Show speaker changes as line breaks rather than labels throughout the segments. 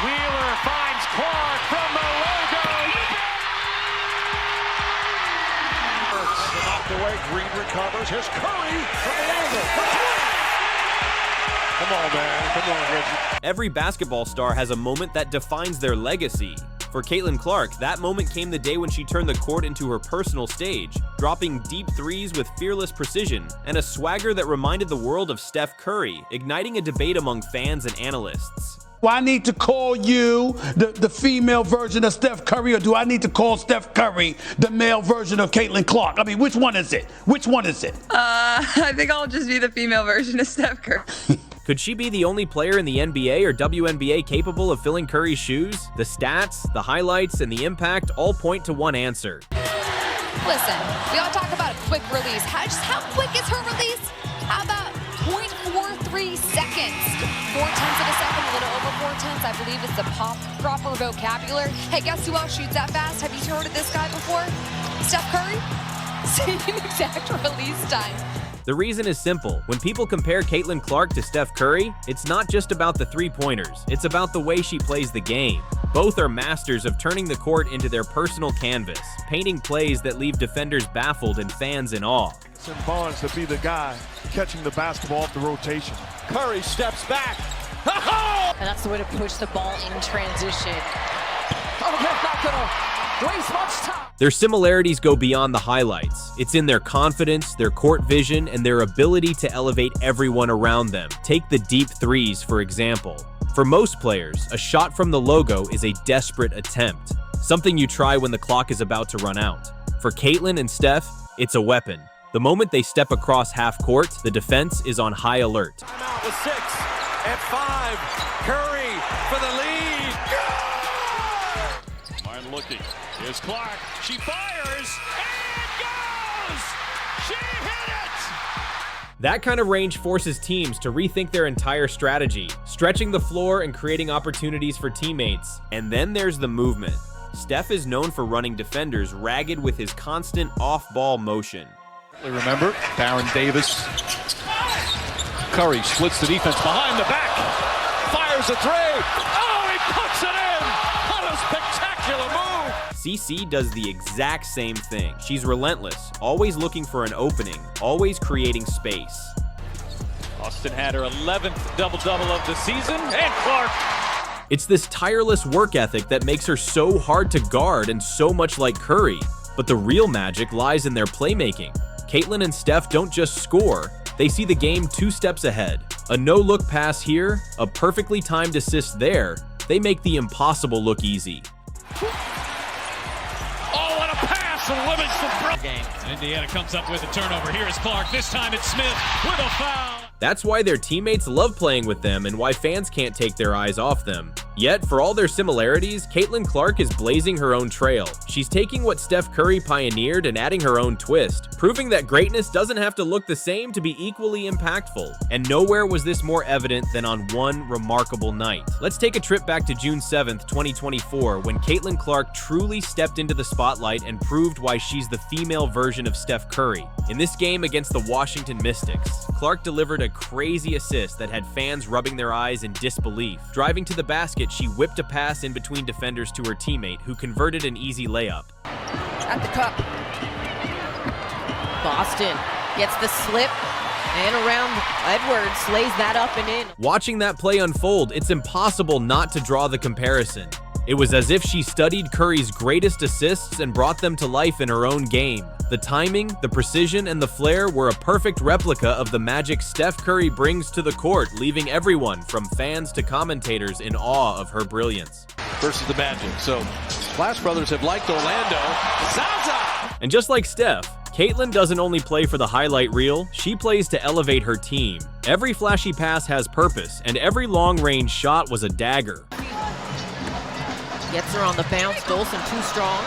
Wheeler finds Clark from the logo. Knocked away. Green recovers. Here's Curry from the angle. Come on, man. Come on, Reggie.
Every basketball star has a moment that defines their legacy. For Caitlin Clark, that moment came the day when she turned the court into her personal stage, dropping deep threes with fearless precision and a swagger that reminded the world of Steph Curry, igniting a debate among fans and analysts.
Do I need to call you the female version of Steph Curry, or do I need to call Steph Curry the male version of Caitlin Clark? I mean, which one is it? Which one is it?
I think I'll just be the female version of Steph Curry.
Could she be the only player in the NBA or WNBA capable of filling Curry's shoes? The stats, the highlights, and the impact all point to one answer.
Listen, we all talk about a quick release. How quick is her release? How about 0.43 seconds? 0.4 of a second, a little over 0.4. I believe it's the proper vocabulary. Hey, guess who else shoots that fast? Have you heard of this guy before? Steph Curry? Same exact release time.
The reason is simple. When people compare Caitlin Clark to Steph Curry, it's not just about the three-pointers. It's about the way she plays the game. Both are masters of turning the court into their personal canvas, painting plays that leave defenders baffled and fans in awe.
And Barnes to be the guy catching the basketball off the rotation.
Curry steps back.
And that's the way to push the ball in transition.
Oh, they're not gonna waste much time.
Their similarities go beyond the highlights. It's in their confidence, their court vision, and their ability to elevate everyone around them. Take the deep threes, for example. For most players, a shot from the logo is a desperate attempt, something you try when the clock is about to run out. For Caitlin and Steph, it's a weapon. The moment they step across half court, the defense is on high alert.
Timeout with 6 at 5. Curry for the lead. Good! Martin looking. Here's Clark. She fires and goes! She hit it!
That kind of range forces teams to rethink their entire strategy, stretching the floor and creating opportunities for teammates. And then there's the movement. Steph is known for running defenders ragged with his constant off-ball motion.
Remember, Baron Davis. Curry splits the defense behind the back. Fires a three. Oh, he puts it in! What a spectacular move!
CC does the exact same thing. She's relentless, always looking for an opening, always creating space.
Austin had her 11th double-double of the season, and Clark.
It's this tireless work ethic that makes her so hard to guard and so much like Curry. But the real magic lies in their playmaking. Caitlin and Steph don't just score, they see the game 2 steps ahead. A no-look pass here, a perfectly timed assist there, they make the impossible look easy.
Oh, what a pass from Livingston. Game. Indiana comes up with a turnover. Here is Clark. This time it's Smith with a foul.
That's why their teammates love playing with them and why fans can't take their eyes off them. Yet, for all their similarities, Caitlin Clark is blazing her own trail. She's taking what Steph Curry pioneered and adding her own twist, proving that greatness doesn't have to look the same to be equally impactful. And nowhere was this more evident than on one remarkable night. Let's take a trip back to June 7th, 2024, when Caitlin Clark truly stepped into the spotlight and proved why she's the female version of Steph Curry. In this game against the Washington Mystics, Clark delivered a crazy assist that had fans rubbing their eyes in disbelief. Driving to the basket, she whipped a pass in between defenders to her teammate, who converted an easy layup.
At the cup.
Boston gets the slip and around Edwards, lays that up and in.
Watching that play unfold, it's impossible not to draw the comparison. It was as if she studied Curry's greatest assists and brought them to life in her own game. The timing, the precision, and the flair were a perfect replica of the magic Steph Curry brings to the court, leaving everyone, from fans to commentators, in awe of her brilliance.
Versus the Magic. So, Splash Brothers have liked Orlando. Zaza!
And just like Steph, Caitlin doesn't only play for the highlight reel, she plays to elevate her team. Every flashy pass has purpose, and every long-range shot was a dagger.
Gets her on the bounce. Dolson too strong.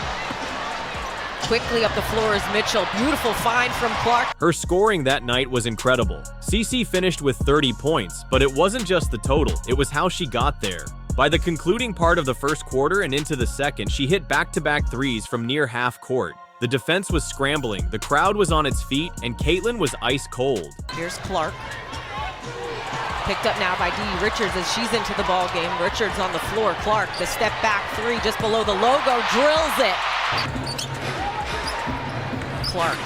Quickly up the floor is Mitchell. Beautiful find from Clark.
Her scoring that night was incredible. CC finished with 30 points, but it wasn't just the total, it was how she got there. By the concluding part of the first quarter and into the second, she hit back-to-back threes from near half court. The defense was scrambling, the crowd was on its feet, and Caitlin was ice cold.
Here's Clark. Picked up now by Dee Richards as she's into the ball game. Richards on the floor. Clark, the step back three just below the logo, drills it. Clark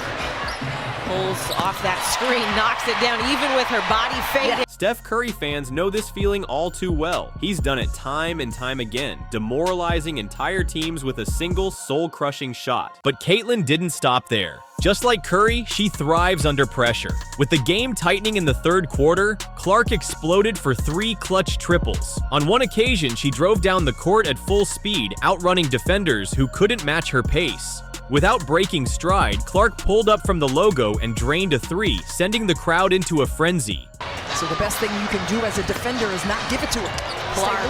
pulls off that screen, knocks it down even with her body fading.
Steph Curry fans know this feeling all too well. He's done it time and time again, demoralizing entire teams with a single soul-crushing shot. But Caitlin didn't stop there. Just like Curry, she thrives under pressure. With the game tightening in the third quarter, Clark exploded for 3 clutch triples. On one occasion, she drove down the court at full speed, outrunning defenders who couldn't match her pace. Without breaking stride, Clark pulled up from the logo and drained a 3, sending the crowd into a frenzy.
So the best thing you can do as a defender is not give it to her.
Clark.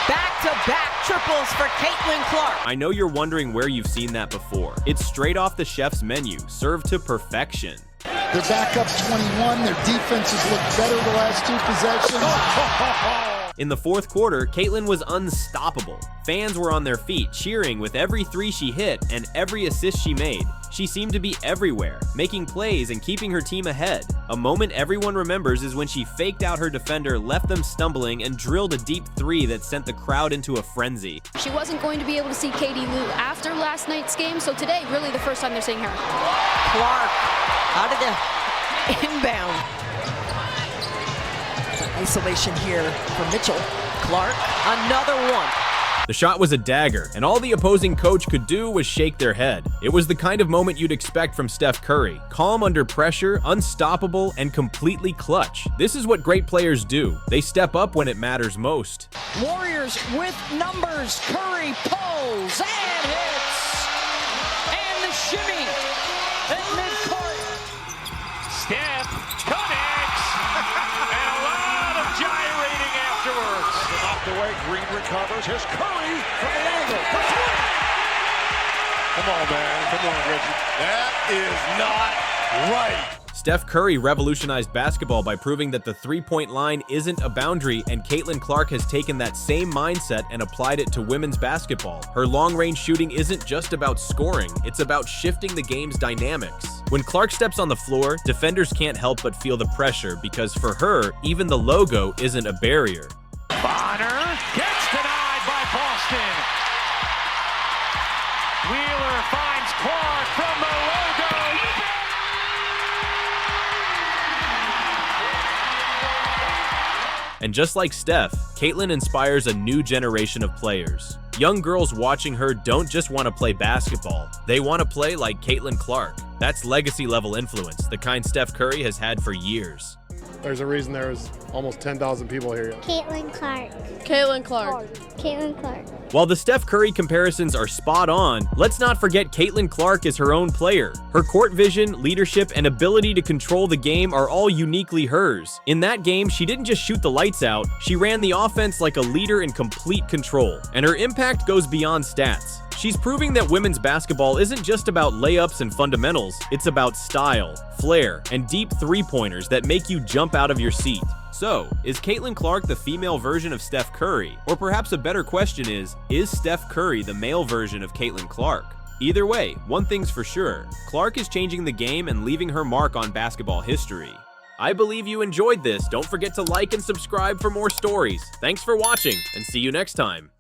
Back-to-back triples for Caitlin Clark.
I know you're wondering where you've seen that before. It's straight off the chef's menu, served to perfection.
They're back up 21. Their defenses look better the last 2 possessions.
In the fourth quarter, Caitlin was unstoppable. Fans were on their feet, cheering with every 3 she hit and every assist she made. She seemed to be everywhere, making plays and keeping her team ahead. A moment everyone remembers is when she faked out her defender, left them stumbling, and drilled a deep 3 that sent the crowd into a frenzy.
She wasn't going to be able to see Katie Lou after last night's game, so today, really the first time they're seeing her.
Clark out of the inbound.
Isolation here for Mitchell.
Clark, another one.
The shot was a dagger, and all the opposing coach could do was shake their head. It was the kind of moment you'd expect from Steph Curry. Calm under pressure, unstoppable, and completely clutch. This is what great players do. They step up when it matters most.
Warriors with numbers. Curry pulls and hits. And the shimmy at midcourt.
Steph connects. And a lot of gyrating afterwards.
Knocked away, Green recovers. Here's Curry from the angle. Come on, man. Come on, Reggie. That is not right.
Steph Curry revolutionized basketball by proving that the three-point line isn't a boundary, and Caitlin Clark has taken that same mindset and applied it to women's basketball. Her long-range shooting isn't just about scoring, it's about shifting the game's dynamics. When Clark steps on the floor, defenders can't help but feel the pressure because for her, even the logo isn't a barrier.
Bonner gets denied by Boston. Wheeler finds Clark from the logo.
And just like Steph, Caitlin inspires a new generation of players. Young girls watching her don't just want to play basketball, they want to play like Caitlin Clark. That's legacy-level influence, the kind Steph Curry has had for years.
There's a reason there's almost 10,000 people here.
Caitlin Clark.
Caitlin Clark.
Caitlin Clark.
While the Steph Curry comparisons are spot on, let's not forget Caitlin Clark is her own player. Her court vision, leadership, and ability to control the game are all uniquely hers. In that game, she didn't just shoot the lights out, she ran the offense like a leader in complete control. And her impact goes beyond stats. She's proving that women's basketball isn't just about layups and fundamentals, it's about style, flair, and deep three-pointers that make you jump out of your seat. So, is Caitlin Clark the female version of Steph Curry? Or perhaps a better question is Steph Curry the male version of Caitlin Clark? Either way, one thing's for sure, Clark is changing the game and leaving her mark on basketball history. I believe you enjoyed this. Don't forget to like and subscribe for more stories. Thanks for watching, and see you next time.